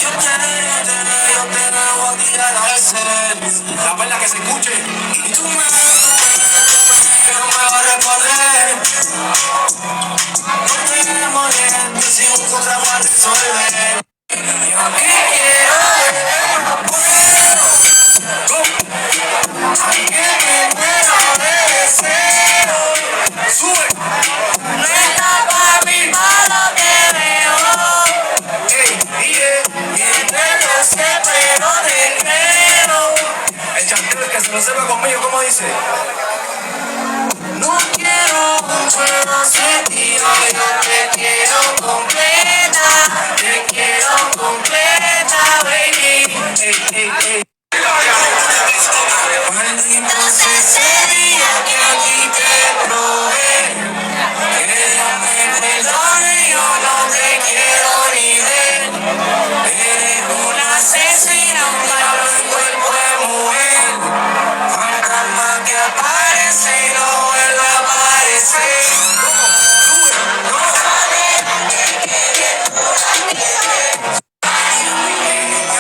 yo te voy a tirar a veces. La verdad que se escuche. Y tú que no me vas a responder. No te molestes si busco otra para resolver. Yo aquí quiero que me muero de deseo. Sube. No está para mí malo que veo. Ey, y no sé, pero te creo. El chantero que se lo sepa conmigo, ¿cómo dice? No quiero un juego sentido, yo te quiero completa. Te quiero completa, baby. Ey, ey, ey. Maldito ese día que aquí te probé. Que ella me perdone, yo no te quiero ni ver. Eres una asesina, un diablo en cuerpo de mujer. Fantasma que aparece y no vuelve a aparecer.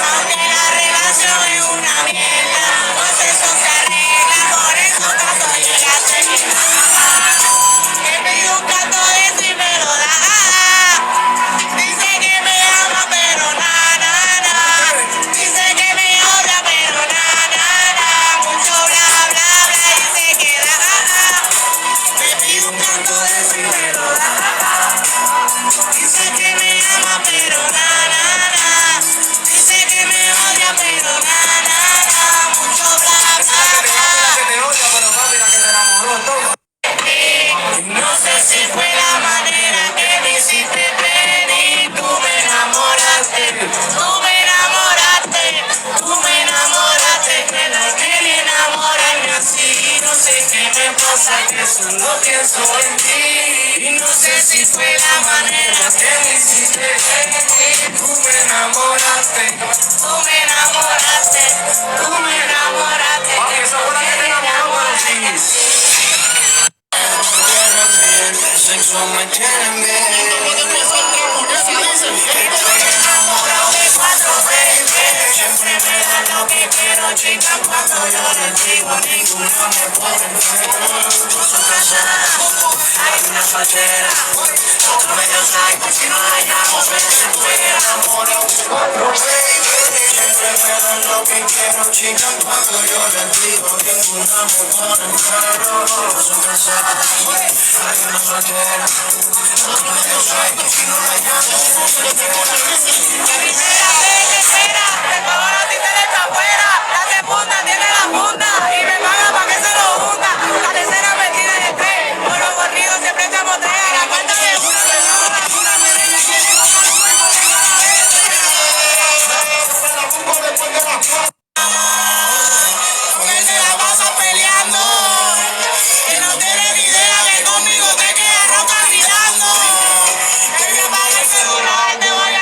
Aunque la relación es una mierda, pues eso se arregla, por eso tanto llegaste. Que pido un canto de eso y me lo da. Dice que me ama, pero dice que me odia, pero mucho bla, bla, bla y se queda. Me pido un canto de eso y me lo da. Dice que me ama, pero dice que me odia, pero mucho bla, bla, bla. Que te odia, pero rápida que te enamoró todo. No sé si fue la manera que me hiciste venir. Tú me enamoraste, tú me enamoraste, tú me enamoraste. Que no hay que enamorarme así. No sé qué me pasa, que solo pienso en ti. Y no sé si fue la manera que me hiciste venir. Tú me enamoraste, tú me enamoraste, tú me enamoraste. Que esa fue la que te enamoró así. El sexo me tiene bien. Estoy enamorado de 420. Siempre me dan lo que quiero, chica. Cuando yo les digo, ninguno me puede entender. Su casa hay una soltera, otro medio psycho. Si no la llamo, estoy enamorado de 420. Siempre me dan lo que quiero, chica. Cuando yo les digo, ninguno me puede entender. Su casa hay una soltera, otro medio psycho. Si no la llamo, la primera vez que espera, el favor a ti te deja afuera. La segunda tiene la funda y me paga pa' que se lo hunda. La tercera me tira de tres, por los corridos siempre estamos tres. A la cuenta de una me pago la cuna, me reña que le ponga tu cuerpo, tengo la vez. Con él se la pasa peleando, que no tiene ni idea que conmigo te quedas roca mirando. Que me apague el celular, te voy a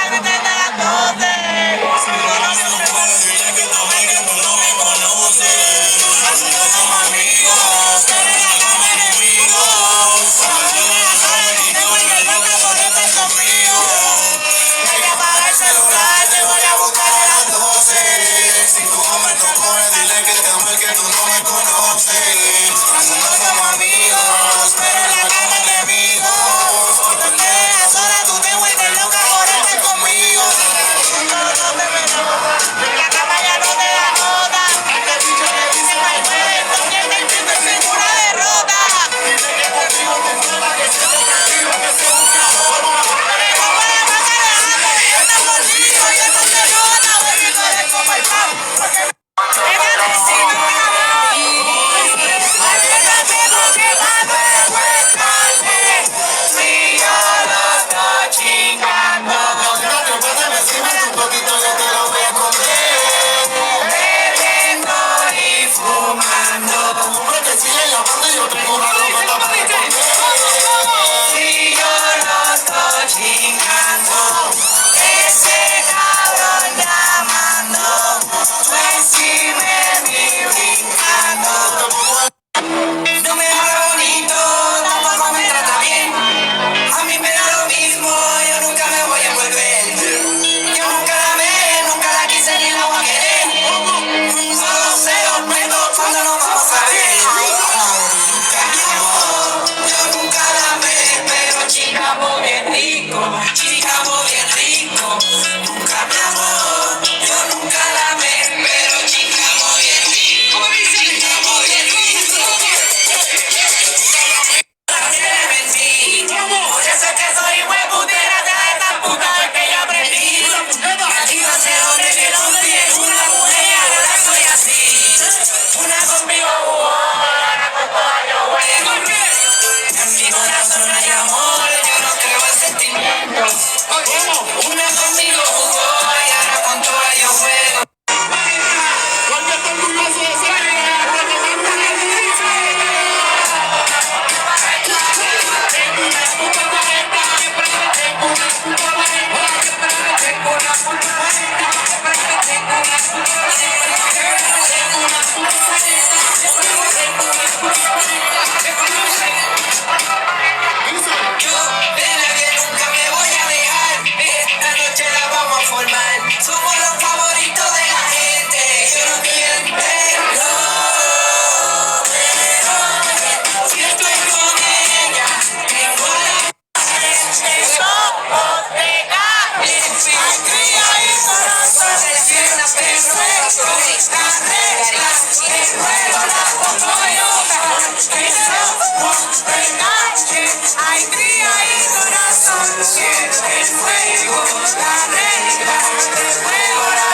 noche hay cría y corazón. Siente el fuego, la regla, el fuego, la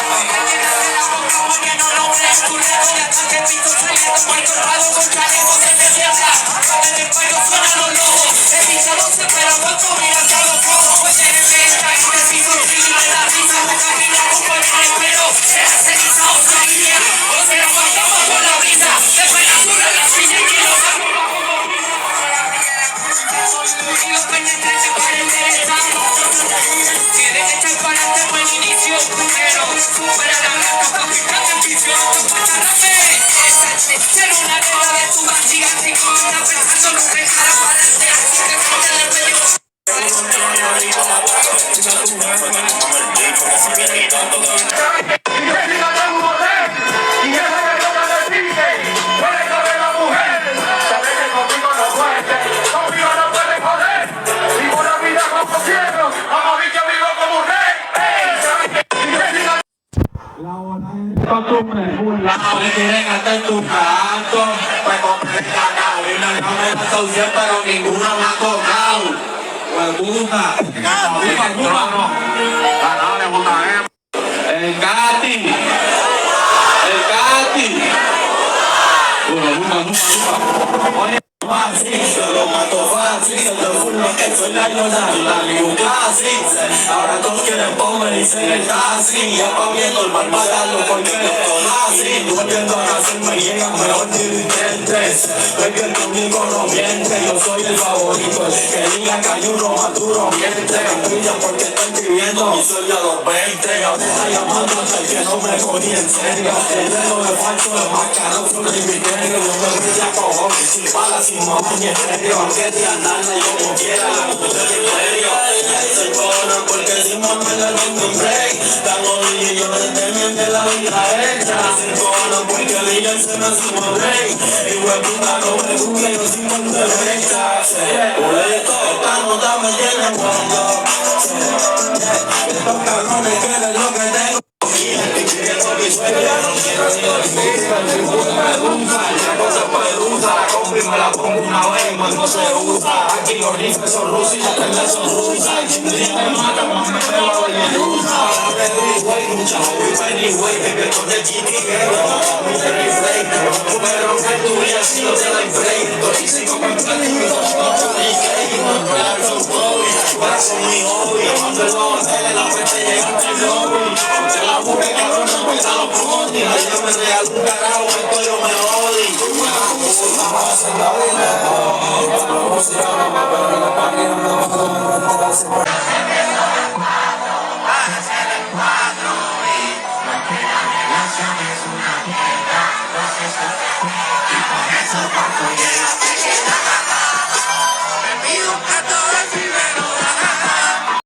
porque no lo ves, tu lado de ataque, pito saliendo por el colgado con chalecos de defensa. En el pelo suenan los lobos, el pinchado se espera cuando mira hacia los ojos. Pues en el mesa y preciso, y me da risa, boca gira, un cuerpo en el pelo, se hace lisa otra línea, o se la pasamos por la brisa, temperatura en la silla y kilos a mi bajo. Y los penetrantes para enderezar, tienen que echar para adelante buen inicio, pero supera la blanca, papi, grande ambición, ser una guerra de tu barriga, si como está pensando, no pensará para adelante, así que ponte el medio. Costumbre, un lado le quieren hasta en tu canto. Pues compré ganado y no me la solución, pero ninguno me ha tocado. Pues puta, el Gatti, el Gatti. Oye, fácil, se lo mato fácil, se lo fumo que soy la clásico. Ahora todos quieren poner y se el taxi. Ya pa' viendo el mal pagando porque no así. Volviendo a nacer me llegan mejor dirigentes. Es que el conmigo no miente, yo soy el favorito. El que diga que hay uno más duro miente. Brilla porque estoy escribiendo y soy a los 20. Ahora está llamando hasta el que no me cogí en serio. El dedo de falso es más caro que un misterio. Yo me brilla cojones, sin balas, sin mamá ni estéreo. Aunque te andarla yo como quiera, la mujer de imperio. Se cojonan porque si mamá la tengo en break. Dando millones de mil de la vida hecha. Se cojonan porque digan se me suma break. Y hueputa no me busque, yo sin monte derecha. Por esto esta nota me tiene cuando estos cabrones quieren lo que tengo. La compro y me la pongo una vez y no se usa. Aquí los rifles son rusos y las perlas son rusas. Y me mata cuando me pego de medusa. Ahora es güey, mucha hobby, güey, que con el GTA. Mi replay, pero que tu vida si no te la inflay. Tóxico con platico, son mi hobby. Cuando el hotel en la puerta llegaste al lobby. Se la busque cabrón, no cuenta los poni. Yo me regaló un carajo, esto yo me jodí. La música no me